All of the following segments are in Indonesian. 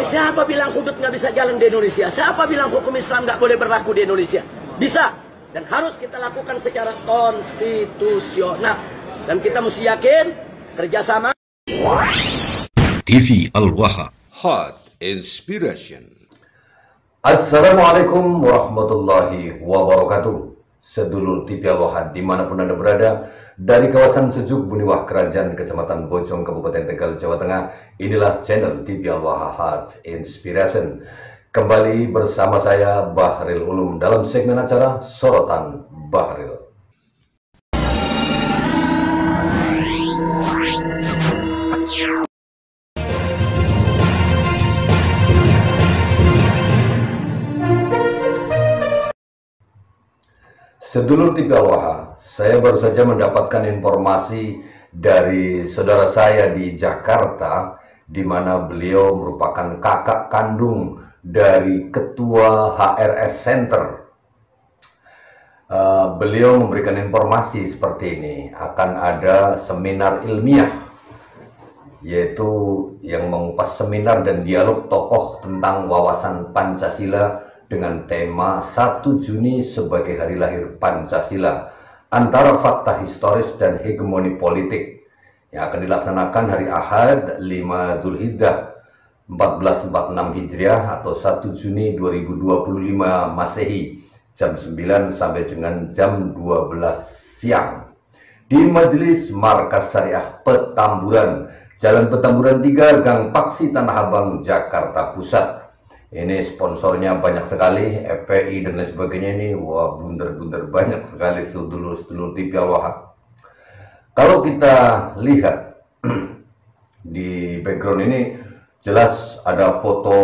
Siapa bilang hudud nggak bisa jalan di Indonesia? Siapa bilang hukum Islam nggak boleh berlaku di Indonesia? Bisa. Dan harus kita lakukan secara konstitusional. Dan kita mesti yakin kerjasama. TV Al-Waha. Hot Inspiration. Assalamualaikum warahmatullahi wabarakatuh. Sedulur TV Al-Waha dimanapun Anda berada, dari kawasan sejuk Buniwah Kerajaan Kecamatan Bojong Kabupaten Tegal Jawa Tengah, inilah channel TV Al-Waha Hot Inspiration. Kembali bersama saya Bahril Ulum dalam segmen acara Sorotan Bahril. Sedulur TV Al-Waha, saya baru saja mendapatkan informasi dari saudara saya di Jakarta, di mana beliau merupakan kakak kandung dari Ketua HRS Center. Beliau memberikan informasi seperti ini, akan ada seminar ilmiah, yaitu yang mengupas seminar dan dialog tokoh tentang wawasan Pancasila dengan tema 1 Juni sebagai hari lahir Pancasila, antara fakta historis dan hegemoni politik, yang akan dilaksanakan hari Ahad 5 Dzulhijjah 1446 Hijriah atau 1 Juni 2025 Masehi, jam 9 sampai dengan jam 12 siang di Majelis Markas Syariah Petamburan, Jalan Petamburan 3, Gang Paksi, Tanah Abang, Jakarta Pusat. Ini sponsornya banyak sekali, FPI dan lain sebagainya. Ini wah, bunder-bunder banyak sekali sedulur-sedulur TV Al-Waha. Kalau kita lihat di background ini, jelas ada foto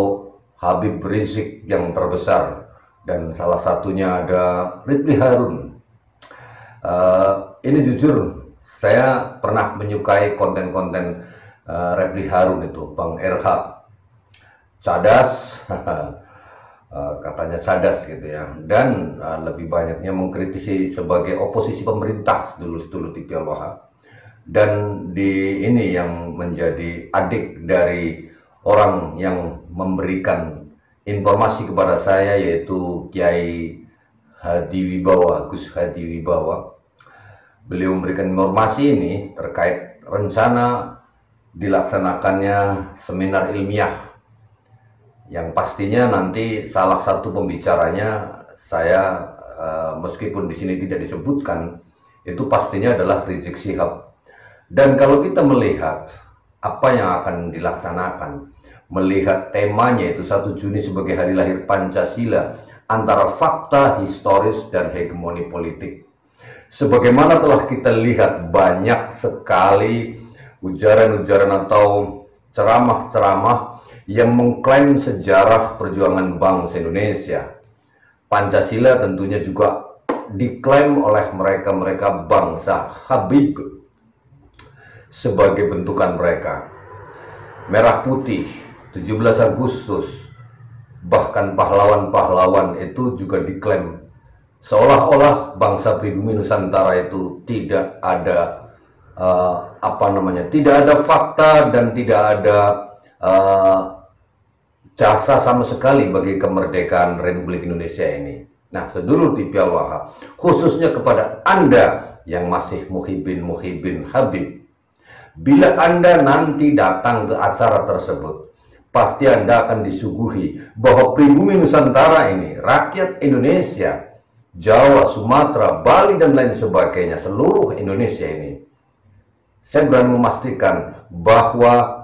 Habib Rizik yang terbesar, dan salah satunya ada Refly Harun. Ini jujur, saya pernah menyukai konten-konten Refly Harun itu, Bang RH. Cadas, katanya cadas gitu ya, dan lebih banyaknya mengkritisi sebagai oposisi pemerintah, sedulur-sedulur TV Al-Waha. Dan di ini yang menjadi adik dari orang yang memberikan informasi kepada saya, yaitu Kiai Hadi Wibawa, Gus Hadi Wibawa. Beliau memberikan informasi ini terkait rencana dilaksanakannya seminar ilmiah, yang pastinya nanti salah satu pembicaranya saya, meskipun di sini tidak disebutkan, itu pastinya adalah Rizik Syihab. Dan kalau kita melihat apa yang akan dilaksanakan, melihat temanya itu 1 Juni sebagai hari lahir Pancasila, antara fakta historis dan hegemoni politik. Sebagaimana telah kita lihat, banyak sekali ujaran-ujaran atau ceramah-ceramah yang mengklaim sejarah perjuangan bangsa Indonesia. Pancasila tentunya juga diklaim oleh mereka-mereka bangsa Habib sebagai bentukan mereka. Merah putih, 17 Agustus, bahkan pahlawan-pahlawan itu juga diklaim. Seolah-olah bangsa pribumi Nusantara itu tidak ada tidak ada fakta dan tidak ada jasa sama sekali bagi kemerdekaan Republik Indonesia ini. Nah, sedulur TV Al-Waha, khususnya kepada Anda yang masih muhibin Habib, bila Anda nanti datang ke acara tersebut, pasti Anda akan disuguhi bahwa pribumi Nusantara ini, rakyat Indonesia, Jawa, Sumatera, Bali, dan lain sebagainya, seluruh Indonesia ini, saya berani memastikan bahwa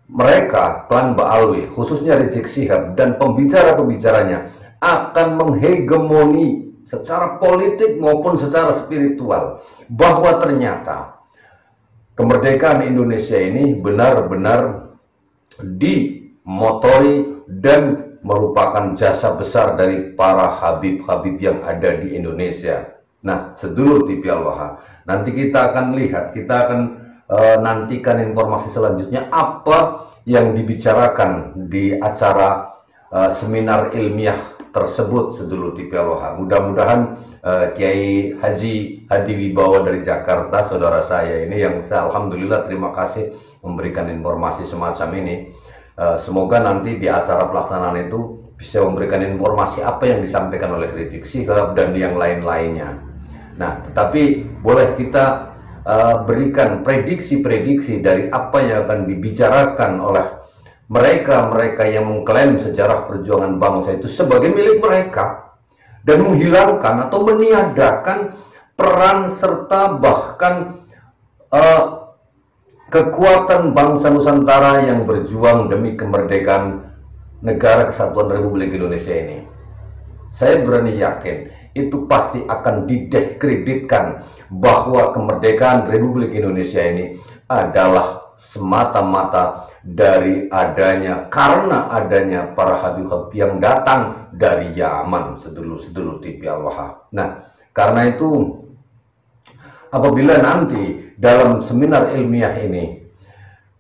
mereka, klan Ba'alwi, khususnya Rizik Syihab dan pembicara-pembicaranya, akan menghegemoni secara politik maupun secara spiritual, bahwa ternyata kemerdekaan Indonesia ini benar-benar dimotori dan merupakan jasa besar dari para Habib-Habib yang ada di Indonesia. Nah, sedulur TV Al-Waha, nanti kita akan lihat, kita akan nantikan informasi selanjutnya apa yang dibicarakan di acara seminar ilmiah tersebut, sedulur TV Al-Waha. Mudah-mudahan Kiai Haji Hadi Wibawa dari Jakarta, saudara saya ini, yang saya alhamdulillah terima kasih memberikan informasi semacam ini, Semoga nanti di acara pelaksanaan itu bisa memberikan informasi apa yang disampaikan oleh Rizik Syihab dan yang lain-lainnya. Nah, tetapi boleh kita berikan prediksi-prediksi dari apa yang akan dibicarakan oleh mereka-mereka yang mengklaim sejarah perjuangan bangsa itu sebagai milik mereka dan menghilangkan atau meniadakan peran serta bahkan kekuatan bangsa Nusantara yang berjuang demi kemerdekaan negara kesatuan Republik Indonesia ini. Saya berani yakin itu pasti akan didiskreditkan bahwa kemerdekaan Republik Indonesia ini adalah semata-mata karena adanya para habib-habib yang datang dari Yaman, sedulur-sedulur TV Al-Waha. Nah, karena itu apabila nanti dalam seminar ilmiah ini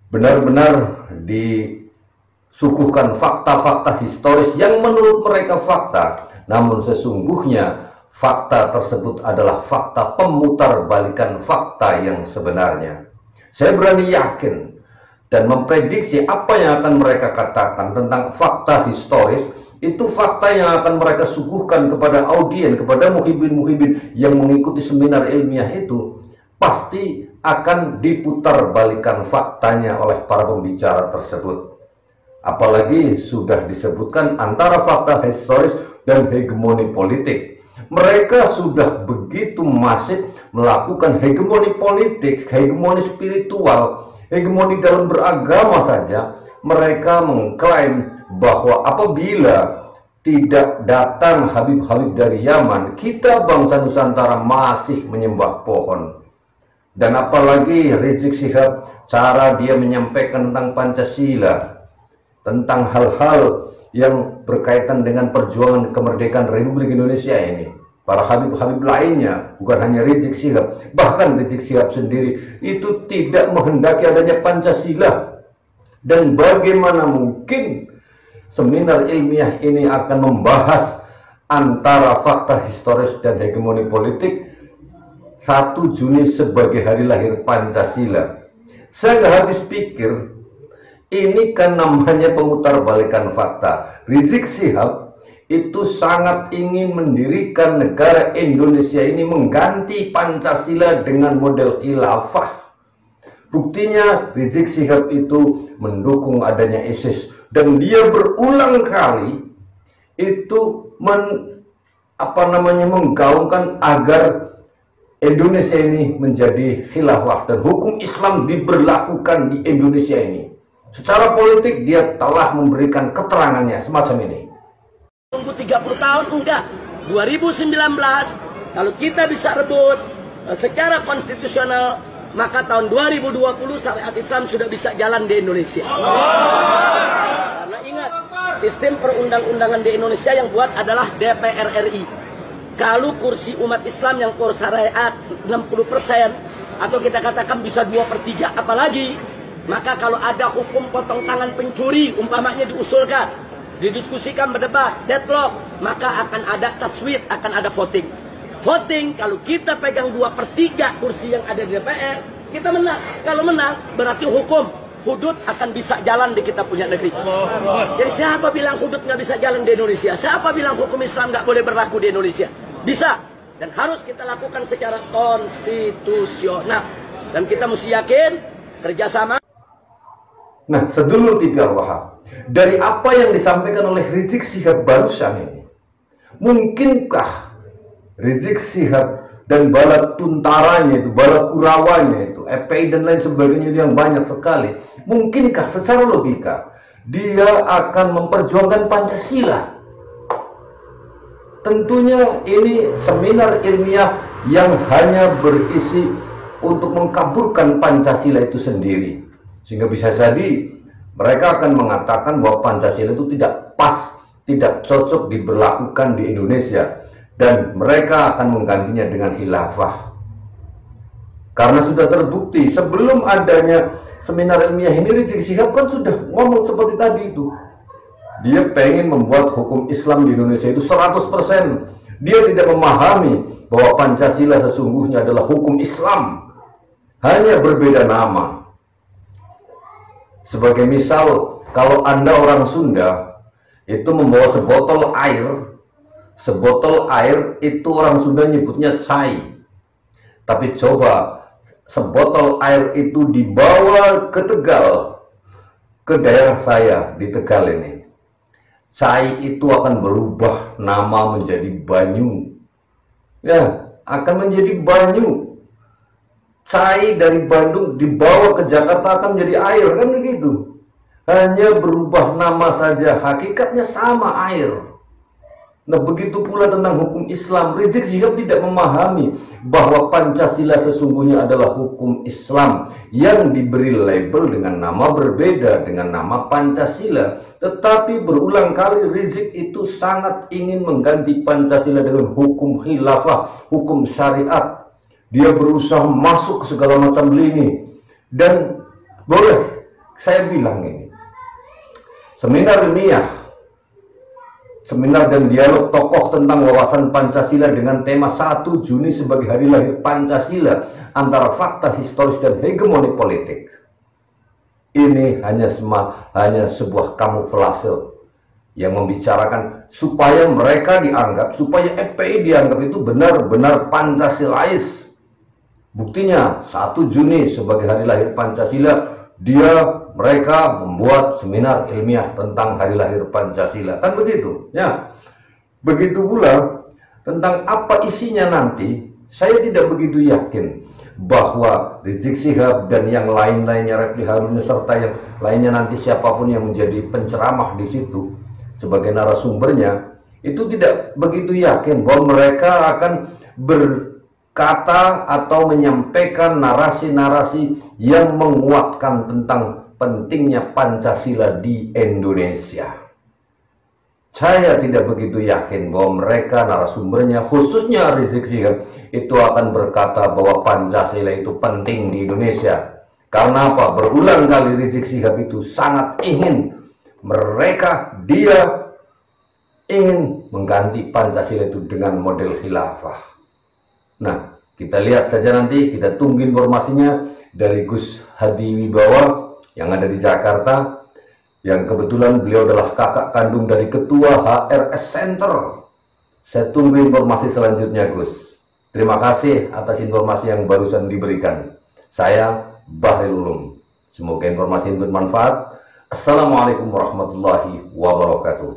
benar-benar disuguhkan fakta-fakta historis yang menurut mereka fakta, namun sesungguhnya fakta tersebut adalah fakta pemutarbalikan fakta yang sebenarnya. Saya berani yakin dan memprediksi apa yang akan mereka katakan tentang fakta historis, itu fakta yang akan mereka suguhkan kepada audien, kepada muhibin-muhibin yang mengikuti seminar ilmiah itu, pasti akan diputarbalikan faktanya oleh para pembicara tersebut. Apalagi sudah disebutkan antara fakta historis dan hegemoni politik. Mereka sudah begitu masif melakukan hegemoni politik, hegemoni spiritual, hegemoni dalam beragama saja. Mereka mengklaim bahwa apabila tidak datang habib-habib dari Yaman, kita bangsa Nusantara masih menyembah pohon. Dan apalagi Rizik Syihab, cara dia menyampaikan tentang Pancasila, tentang hal-hal yang berkaitan dengan perjuangan kemerdekaan Republik Indonesia ini. Para habib-habib lainnya, bukan hanya Rizik Syihab, bahkan Rizik Syihab sendiri itu tidak menghendaki adanya Pancasila. Dan bagaimana mungkin seminar ilmiah ini akan membahas antara fakta historis dan hegemoni politik 1 Juni sebagai hari lahir Pancasila. Saya nggak habis pikir, ini kan namanya pemutarbalikan fakta. Rizik Syihab itu sangat ingin mendirikan negara Indonesia ini mengganti Pancasila dengan model khilafah. Buktinya Rizik Syihab itu mendukung adanya ISIS dan dia berulang kali itu menggaungkan agar Indonesia ini menjadi khilafah dan hukum Islam diberlakukan di Indonesia ini. Secara politik dia telah memberikan keterangannya semacam ini. Tunggu 30 tahun enggak. 2019 kalau kita bisa rebut secara konstitusional, maka tahun 2020 syariat Islam sudah bisa jalan di Indonesia. Karena ingat, sistem perundang-undangan di Indonesia yang buat adalah DPR RI. Kalau kursi umat Islam yang kursi syariat 60% atau kita katakan bisa 2/3 apalagi, maka kalau ada hukum potong tangan pencuri umpamanya diusulkan, didiskusikan, berdebat, deadlock, maka akan ada taswid, akan ada voting. Voting, kalau kita pegang 2/3 kursi yang ada di DPR, kita menang. Kalau menang, berarti hukum hudud akan bisa jalan di kita punya negeri. Jadi siapa bilang hudud nggak bisa jalan di Indonesia? Siapa bilang hukum Islam nggak boleh berlaku di Indonesia? Bisa. Dan harus kita lakukan secara konstitusional. Dan kita mesti yakin, kerjasama. Nah, sedulur TV Al-Waha, dari apa yang disampaikan oleh Rizik Syihab barusan ini, mungkinkah Rizik Syihab dan bala tuntaranya itu, bala kurawanya itu, FPI dan lain sebagainya yang banyak sekali, mungkinkah secara logika dia akan memperjuangkan Pancasila? Tentunya ini seminar ilmiah yang hanya berisi untuk mengkaburkan Pancasila itu sendiri. Sehingga bisa jadi mereka akan mengatakan bahwa Pancasila itu tidak pas, tidak cocok diberlakukan di Indonesia. Dan mereka akan menggantinya dengan khilafah. Karena sudah terbukti sebelum adanya seminar ilmiah ini, Rizik Syihab kan sudah ngomong seperti tadi itu. Dia pengen membuat hukum Islam di Indonesia itu 100%. Dia tidak memahami bahwa Pancasila sesungguhnya adalah hukum Islam. Hanya berbeda nama. Sebagai misal, Kalau Anda orang Sunda, itu membawa sebotol air itu orang Sunda nyebutnya cai. Tapi coba sebotol air itu dibawa ke Tegal, ke daerah saya di Tegal ini. Cai itu akan berubah nama menjadi Banyu. Ya, akan menjadi Banyu. Cai dari Bandung dibawa ke Jakarta akan menjadi air, kan begitu. Hanya berubah nama saja, hakikatnya sama, air. Nah, begitu pula tentang hukum Islam. Rizik Syihab tidak memahami bahwa Pancasila sesungguhnya adalah hukum Islam yang diberi label dengan nama berbeda, dengan nama Pancasila. Tetapi berulang kali Rizik itu sangat ingin mengganti Pancasila dengan hukum khilafah, hukum syariat. Dia berusaha masuk ke segala macam lini. Dan boleh saya bilang ini, seminar ilmiah, seminar dan dialog tokoh tentang wawasan Pancasila dengan tema 1 Juni sebagai hari lahir Pancasila antara fakta historis dan hegemoni politik. Ini hanya sebuah kamuflase yang membicarakan supaya mereka dianggap, supaya FPI dianggap itu benar-benar Pancasilais. Buktinya 1 Juni sebagai hari lahir Pancasila, mereka membuat seminar ilmiah tentang hari lahir Pancasila, kan begitu ya. Begitu pula tentang apa isinya nanti, saya tidak begitu yakin bahwa Rizik Syihab dan yang lain-lainnya, Refli Harun serta yang lainnya nanti siapapun yang menjadi penceramah di situ sebagai narasumbernya, itu tidak begitu yakin bahwa mereka akan berkata atau menyampaikan narasi-narasi yang menguatkan tentang pentingnya Pancasila di Indonesia. Saya tidak begitu yakin bahwa mereka narasumbernya, khususnya Rizik Syihab, itu akan berkata bahwa Pancasila itu penting di Indonesia. Karena apa? Berulang kali Rizik Syihab itu sangat ingin dia ingin mengganti Pancasila itu dengan model khilafah. Nah, kita lihat saja nanti, kita tunggu informasinya dari Gus Hadi Wibawa yang ada di Jakarta, yang kebetulan beliau adalah kakak kandung dari ketua HRS Center. Saya tunggu informasi selanjutnya, Gus. Terima kasih atas informasi yang barusan diberikan. Saya Bahril Ulum. Semoga informasi ini bermanfaat. Assalamualaikum warahmatullahi wabarakatuh.